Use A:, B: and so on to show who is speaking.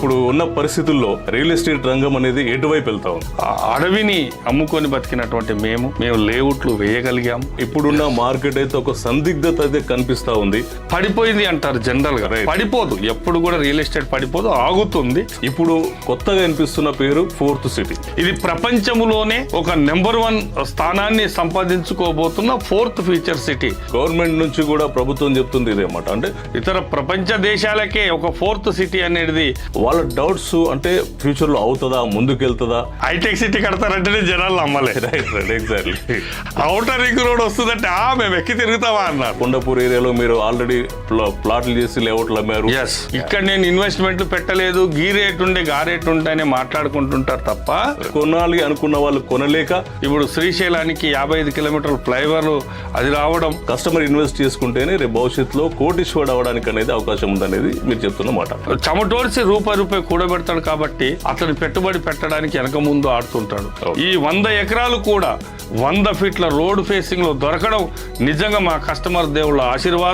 A: ఇప్పుడు ఉన్న పరిస్థితుల్లో రియల్ ఎస్టేట్ రంగం అనేది ఎటువైపు వెళ్తా ఉంది?
B: అడవిని అమ్ముకొని బతికినటువంటి మేము లేఅవుట్లు వేయగలిగాం.
A: ఇప్పుడున్న మార్కెట్ అయితే ఒక సందిగ్ధత అయితే కనిపిస్తా ఉంది.
B: పడిపోయింది అంటారు జనరల్ గా, పడిపోదు. ఎప్పుడు కూడా రియల్ ఎస్టేట్ పడిపోదు, ఆగుతుంది.
A: ఇప్పుడు కొత్తగా అనిపిస్తున్న పేరు ఫోర్త్ సిటీ.
B: ఇది ప్రపంచంలోనే ఒక నెంబర్ 1 స్థానాన్ని సంపాదించుకోబోతున్న 4th ఫీచర్ సిటీ.
A: గవర్నమెంట్ నుంచి కూడా ప్రభుత్వం చెప్తుంది ఇదేమాట. అంటే
B: ఇతర ప్రపంచ దేశాలకే ఒక 4th సిటీ అనేది
A: వాళ్ళ డౌట్స్, అంటే ఫ్యూచర్ లో అవుతుందా, ముందుకెళ్తుందా?
B: హైటెక్ సిటీ కడతారంటేనే జనాలు నమ్మలే.
A: Right exactly.
B: Outer ring road వస్తుందంటే మేము ఎక్కి తిరుగుతామా అన్నారు.
A: కొండపూర్ ఏరియాలో మీరు ఆల్రెడీ ప్లాట్లు చేసి లేఅవుట్లు అమ్మారు.
B: ఇక్కడ నేను ఇన్వెస్ట్మెంట్ పెట్టలేదు, గీ రేట్ ఉండే గా రేట్ ఉంటేనే మాట్లాడుకుంటుంటారు తప్ప
A: కొనాలి అనుకున్న వాళ్ళు కొనలేక
B: ఇప్పుడు శ్రీశైలానికి 55 కిలోమీటర్ల ఫ్లైఓవర్ అది రావడం.
A: కస్టమర్ ఇన్వెస్ట్ చేసుకుంటేనే రేపు భవిష్యత్తులో కోటీశ్వరుడు అవడానికి అనేది అవకాశం ఉందనేది మీరు చెప్తున్న మాట.
B: చెమటోడిసి రూపాయి కూడబెడతాడు కాబట్టి అతను పెట్టుబడి పెట్టడానికి వెనక ముందు ఆడుతుంటాడు. ఈ 100 ఎకరాలు కూడా 100 ఫీట్ల రోడ్ ఫేసింగ్ లో దొరకడం నిజంగా మా కస్టమర్ దేవుళ్ళ ఆశీర్వాదం.